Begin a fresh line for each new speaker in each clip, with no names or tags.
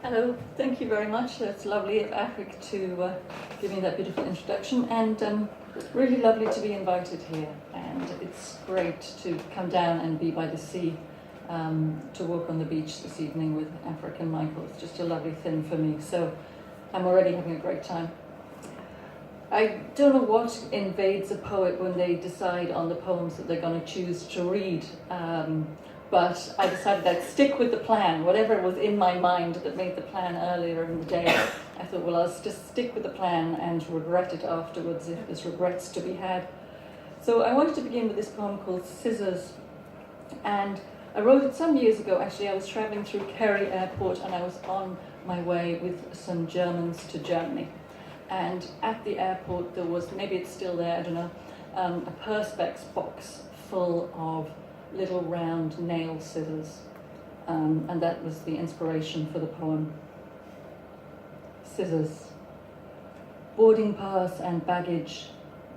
Hello, thank you very much. It's lovely of Afrik to give me that beautiful introduction, and really lovely to be invited here. And it's great to come down and be by the sea, to walk on the beach this evening with Afrik and Michael. It's just a lovely thing for me, so I'm already having a great time. I don't know what invades a poet when they decide on the poems that they're going to choose to read. But I decided I'd stick with the plan, whatever was in my mind that made the plan earlier in the day. I thought, well, I'll just stick with the plan and regret it afterwards if there's regrets to be had. So I wanted to begin with this poem called Scissors. And I wrote it some years ago. Actually, I was traveling through Kerry Airport and I was on my way with some Germans to Germany. And at the airport there was, maybe it's still there, I don't know, a Perspex box full of little round nail scissors, and that was the inspiration for the poem. Scissors. Boarding pass and baggage,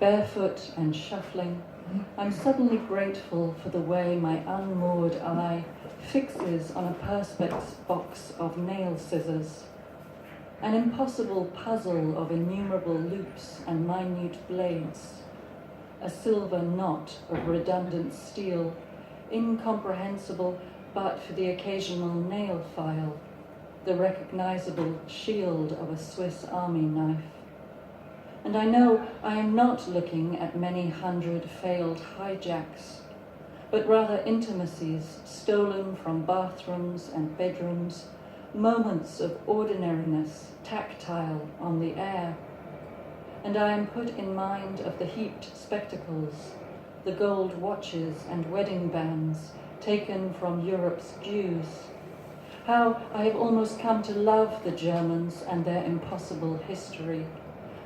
barefoot and shuffling, I'm suddenly grateful for the way my unmoored eye fixes on a Perspex box of nail scissors, an impossible puzzle of innumerable loops and minute blades, a silver knot of redundant steel, incomprehensible but for the occasional nail file, the recognizable shield of a Swiss army knife. And I know I am not looking at many hundred failed hijacks, but rather intimacies stolen from bathrooms and bedrooms, moments of ordinariness tactile on the air. And I am put in mind of the heaped spectacles, the gold watches and wedding bands taken from Europe's Jews. How I have almost come to love the Germans and their impossible history,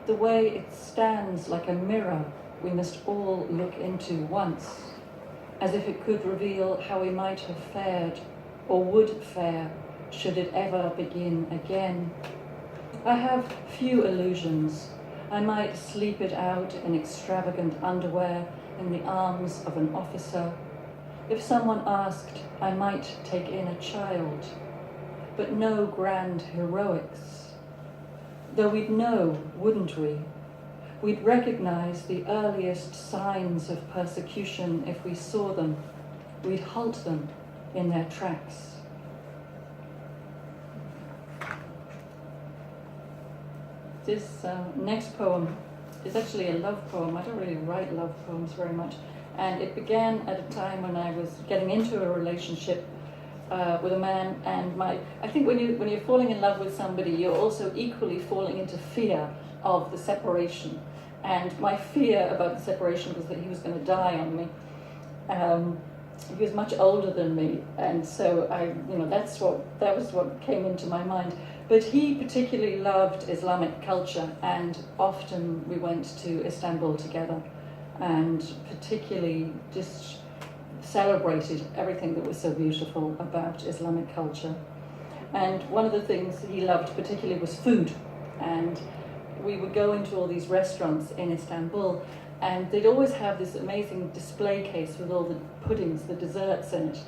the way it stands like a mirror we must all look into once, as if it could reveal how we might have fared or would fare should it ever begin again. I have few illusions. I might sleep it out in extravagant underwear in the arms of an officer. If someone asked, I might take in a child, but no grand heroics. Though we'd know, wouldn't we? We'd recognize the earliest signs of persecution if we saw them. We'd halt them in their tracks. This next poem is actually a love poem. I don't really write love poems very much. And it began at a time when I was getting into a relationship with a man, and I think when you're falling in love with somebody, you're also equally falling into fear of the separation. And my fear about the separation was that he was going to die on me. He was much older than me, and so that was what came into my mind. But he particularly loved Islamic culture, and often we went to Istanbul together, and particularly just celebrated everything that was so beautiful about Islamic culture. And one of the things he loved particularly was food, and we would go into all these restaurants in Istanbul, and they'd always have this amazing display case with all the puddings, the desserts in it.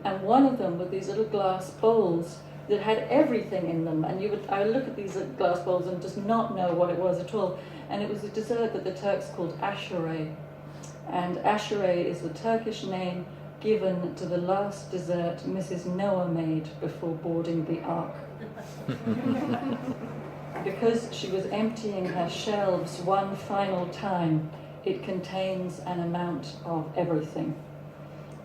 And one of them were these little glass bowls that had everything in them, and I would look at these glass bowls and just not know what it was at all. And it was a dessert that the Turks called ashure. And ashure is the Turkish name given to the last dessert Mrs. Noah made before boarding the ark. Because she was emptying her shelves one final time, it contains an amount of everything.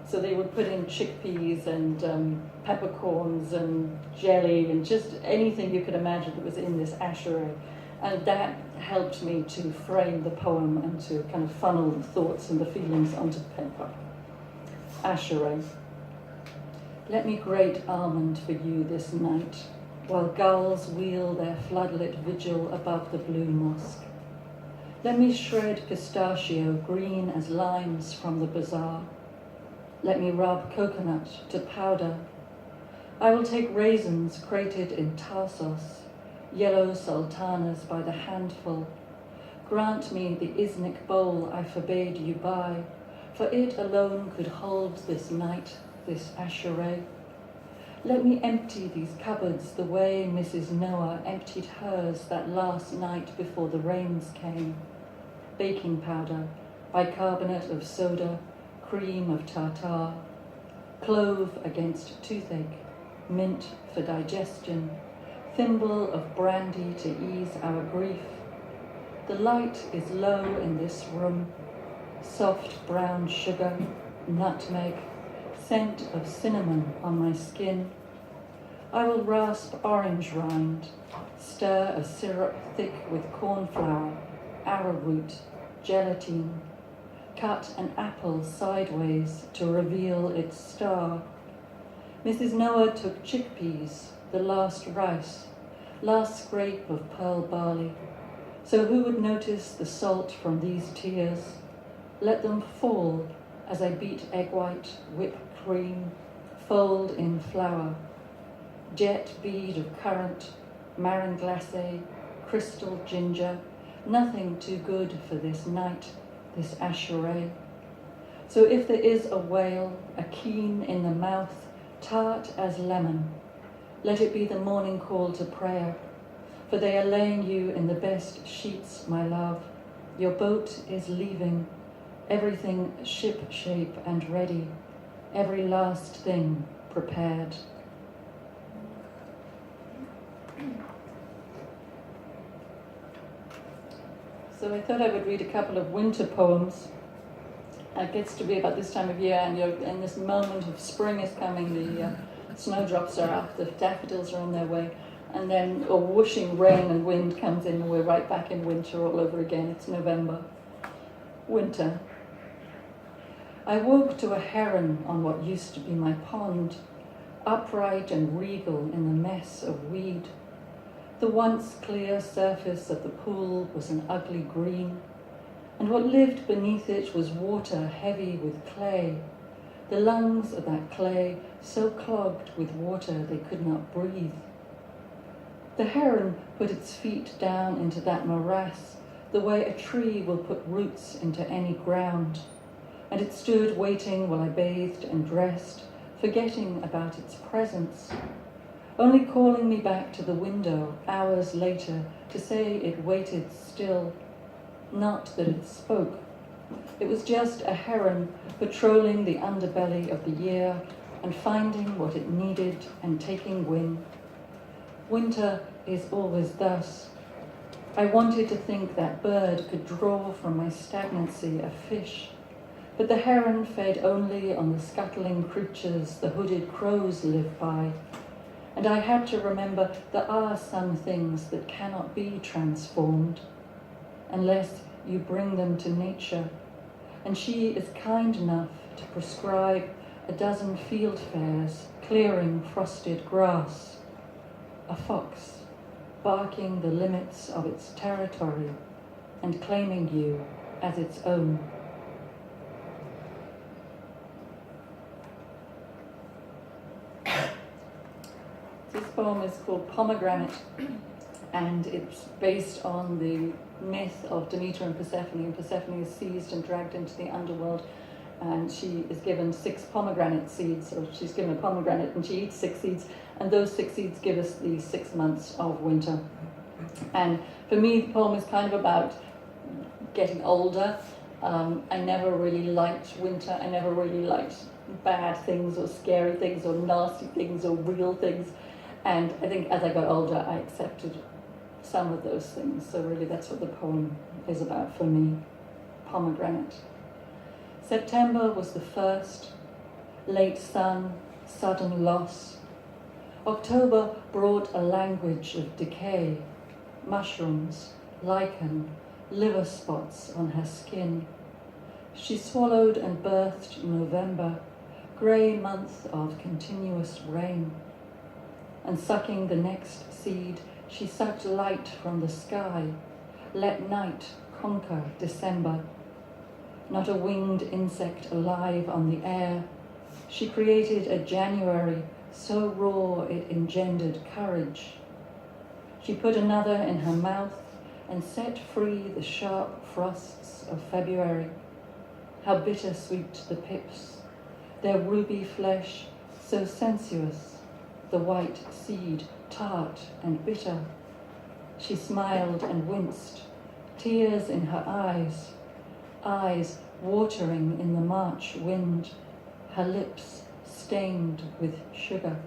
So they would put in chickpeas and peppercorns and jelly and just anything you could imagine that was in this ashure. And that helped me to frame the poem and to kind of funnel the thoughts and the feelings onto paper. Ashure. Let me grate almond for you this night, while gulls wheel their floodlit vigil above the blue mosque. Let me shred pistachio green as limes from the bazaar. Let me rub coconut to powder. I will take raisins crated in Tarsos, yellow sultanas by the handful. Grant me the Iznik bowl I forbade you buy, for it alone could hold this night, this ashure. Let me empty these cupboards the way Mrs. Noah emptied hers that last night before the rains came. Baking powder, bicarbonate of soda, cream of tartar, clove against toothache, mint for digestion, thimble of brandy to ease our grief. The light is low in this room, soft brown sugar, nutmeg, scent of cinnamon on my skin. I will rasp orange rind, stir a syrup thick with corn flour, arrowroot, gelatine, cut an apple sideways to reveal its star. Mrs. Noah took chickpeas, the last rice, last scrape of pearl barley. So who would notice the salt from these tears? Let them fall as I beat egg white, whip cream, fold in flour, jet bead of currant, marron glacé, crystal ginger, nothing too good for this night, this asheray. So if there is a whale, a keen in the mouth, tart as lemon, let it be the morning call to prayer, for they are laying you in the best sheets, my love. Your boat is leaving, everything ship-shape and ready, every last thing prepared. So I thought I would read a couple of winter poems. It gets to be about this time of year, and you're in this moment of spring is coming, the snowdrops are up, the daffodils are on their way, and then a whooshing rain and wind comes in, and we're right back in winter all over again. It's November. Winter. I woke to a heron on what used to be my pond, upright and regal in the mess of weed. The once clear surface of the pool was an ugly green, and what lived beneath it was water heavy with clay, the lungs of that clay so clogged with water they could not breathe. The heron put its feet down into that morass the way a tree will put roots into any ground, and it stood waiting while I bathed and dressed, forgetting about its presence, only calling me back to the window hours later to say it waited still, not that it spoke. It was just a heron patrolling the underbelly of the year and finding what it needed and taking wing. Winter is always thus. I wanted to think that bird could draw from my stagnancy a fish, but the heron fed only on the scuttling creatures the hooded crows live by, and I had to remember there are some things that cannot be transformed unless you bring them to nature, and she is kind enough to prescribe a dozen field fairs clearing frosted grass, a fox barking the limits of its territory and claiming you as its own. This poem is called Pomegranate, and it's based on the myth of Demeter and Persephone. And Persephone is seized and dragged into the underworld, and she is given 6 pomegranate seeds, or she's given a pomegranate and she eats 6 seeds, and those 6 seeds give us the 6 months of winter. And for me, the poem is kind of about getting older. I never really liked winter. I never really liked bad things or scary things or nasty things or real things. And I think as I got older, I accepted some of those things. So really that's what the poem is about for me. Pomegranate. September was the first, late sun, sudden loss. October brought a language of decay, mushrooms, lichen, liver spots on her skin. She swallowed and birthed November, grey month of continuous rain. And sucking the next seed, she sucked light from the sky, let night conquer December. Not a winged insect alive on the air, she created a January so raw it engendered courage. She put another in her mouth and set free the sharp frosts of February. How bittersweet the pips, their ruby flesh so sensuous, the white seed, tart and bitter. She smiled and winced, tears in her eyes watering in the March wind, her lips stained with sugar.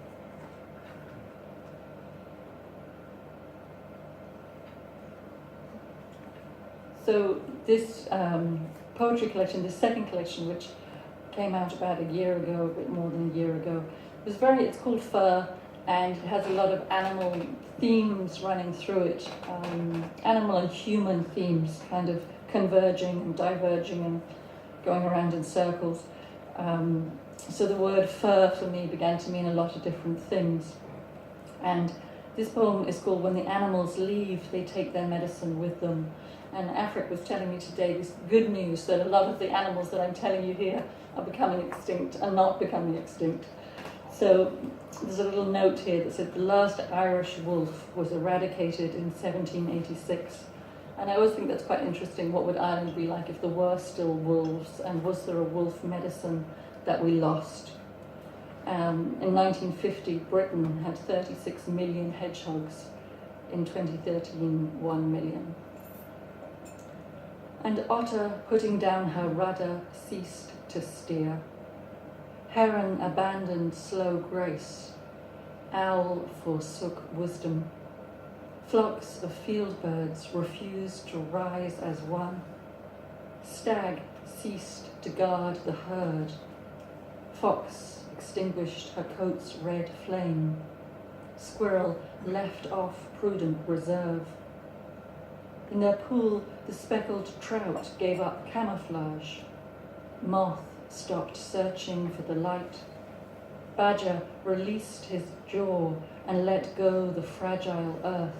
So this poetry collection, this second collection, which came out about a year ago, a bit more than a year ago, it's called Fur, and it has a lot of animal themes running through it, animal and human themes kind of converging and diverging and going around in circles. So the word fur for me began to mean a lot of different things. And this poem is called When the Animals Leave, They Take Their Medicine With Them. And Afrik was telling me today this good news that a lot of the animals that I'm telling you here are becoming extinct and not becoming extinct. So there's a little note here that said the last Irish wolf was eradicated in 1786. And I always think that's quite interesting. What would Ireland be like if there were still wolves? And was there a wolf medicine that we lost? In 1950, Britain had 36 million hedgehogs. In 2013, 1 million. And otter, putting down her rudder, ceased to steer. Heron abandoned slow grace. Owl forsook wisdom. Flocks of field birds refused to rise as one. Stag ceased to guard the herd. Fox extinguished her coat's red flame. Squirrel left off prudent reserve. In their pool, the speckled trout gave up camouflage. Moth stopped searching for the light. Badger released his jaw and let go the fragile earth.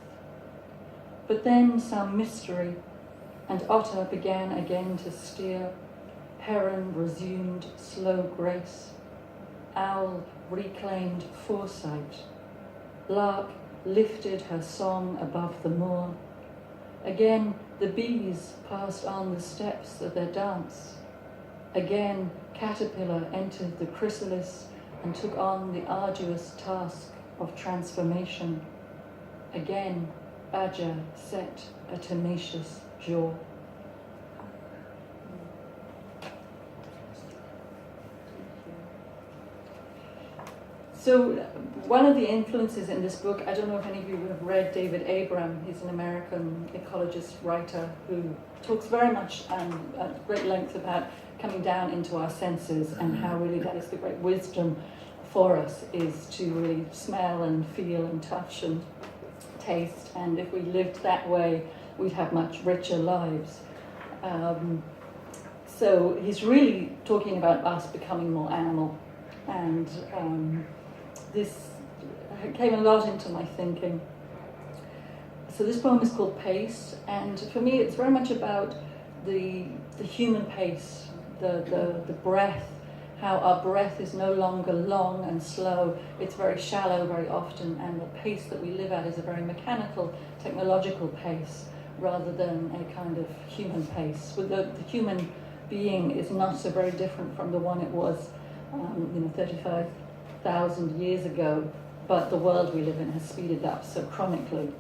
But then some mystery, and otter began again to steer. Heron resumed slow grace. Owl reclaimed foresight. Lark lifted her song above the moor. Again, the bees passed on the steps of their dance. Again, caterpillar entered the chrysalis and took on the arduous task of transformation. Again, badger set a tenacious jaw. So one of the influences in this book, I don't know if any of you have read David Abram. He's an American ecologist writer who talks very much at great length about coming down into our senses and how really that is the great wisdom for us, is to really smell and feel and touch and taste. And if we lived that way, we'd have much richer lives. So he's really talking about us becoming more animal. And this came a lot into my thinking. So this poem is called Pace, and for me it's very much about the human pace, the breath, how our breath is no longer long and slow, it's very shallow very often, and the pace that we live at is a very mechanical, technological pace rather than a kind of human pace. The human being is not so very different from the one it was 35,000 years ago, but the world we live in has speeded up so chronically.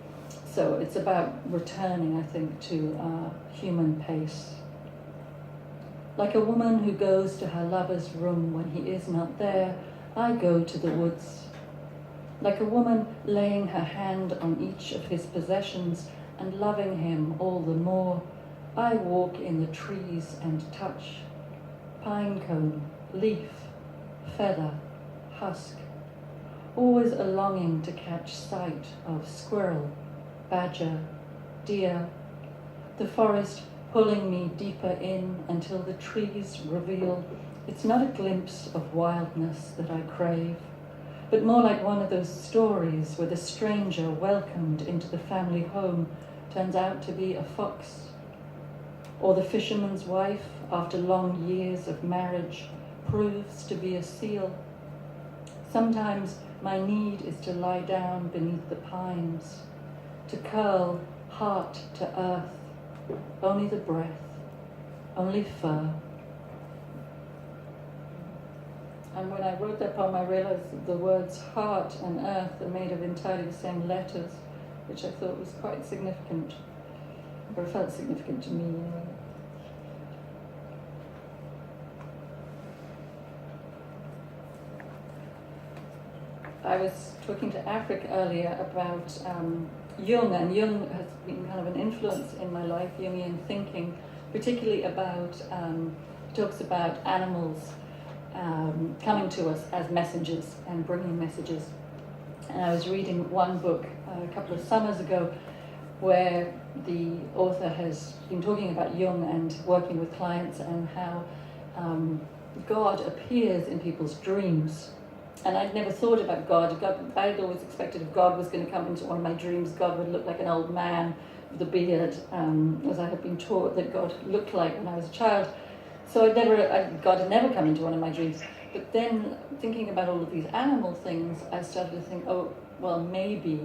So it's about returning, I think, to our human pace. Like a woman who goes to her lover's room when he is not there, I go to the woods. Like a woman laying her hand on each of his possessions and loving him all the more, I walk in the trees and touch pine cone, leaf, feather, husk, always a longing to catch sight of squirrel, badger, deer, the forest pulling me deeper in until the trees reveal it's not a glimpse of wildness that I crave, but more like one of those stories where the stranger welcomed into the family home turns out to be a fox, or the fisherman's wife, after long years of marriage, proves to be a seal. Sometimes my need is to lie down beneath the pines, to curl heart to earth, only the breath, only fur. And when I wrote that poem, I realized that the words heart and earth are made of entirely the same letters, which I thought was quite significant, or felt significant to me anyway. I was talking to Afric earlier about Jung, and Jung has been kind of an influence in my life, Jungian thinking, particularly about, he talks about animals coming to us as messengers and bringing messages. And I was reading one book a couple of summers ago where the author has been talking about Jung and working with clients and how God appears in people's dreams. And I'd never thought about God. I'd always expected if God was going to come into one of my dreams, God would look like an old man with a beard, as I had been taught that God looked like when I was a child. So God had never come into one of my dreams. But then, thinking about all of these animal things, I started to think, oh, well, maybe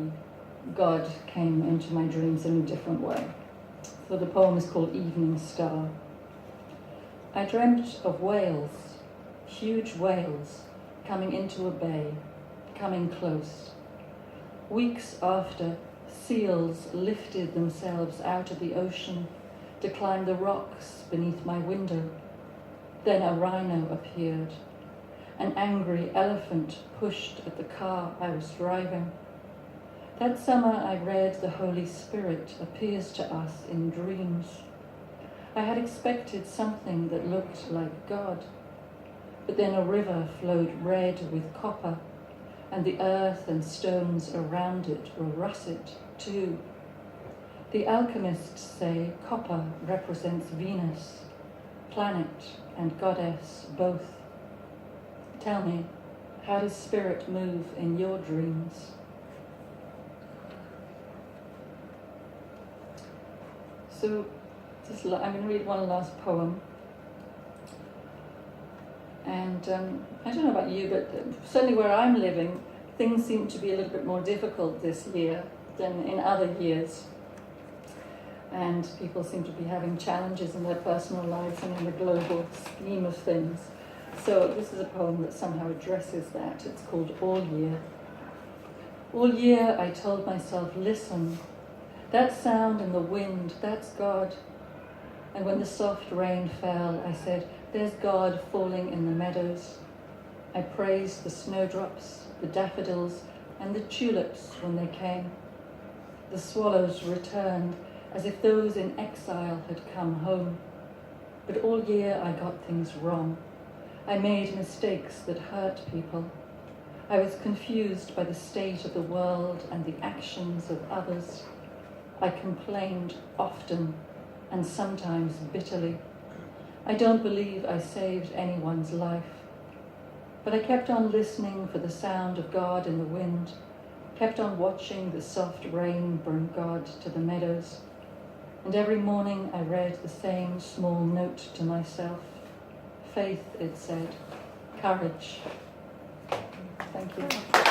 God came into my dreams in a different way. So the poem is called Evening Star. I dreamt of whales, huge whales, coming into a bay, coming close. Weeks after, seals lifted themselves out of the ocean to climb the rocks beneath my window. Then a rhino appeared. An angry elephant pushed at the car I was driving. That summer I read the Holy Spirit appears to us in dreams. I had expected something that looked like God. But then a river flowed red with copper, and the earth and stones around it were russet too. The alchemists say copper represents Venus, planet and goddess both. Tell me, how does spirit move in your dreams? So, I'm going to read one last poem. And I don't know about you, but certainly where I'm living, things seem to be a little bit more difficult this year than in other years. And people seem to be having challenges in their personal lives and in the global scheme of things. So this is a poem that somehow addresses that. It's called All Year. All year I told myself, listen, that sound in the wind, that's God. And when the soft rain fell, I said, there's God falling in the meadows. I praised the snowdrops, the daffodils, and the tulips when they came. The swallows returned as if those in exile had come home. But all year I got things wrong. I made mistakes that hurt people. I was confused by the state of the world and the actions of others. I complained often and sometimes bitterly. I don't believe I saved anyone's life. But I kept on listening for the sound of God in the wind, kept on watching the soft rain bring God to the meadows. And every morning I read the same small note to myself. Faith, it said, courage. Thank you.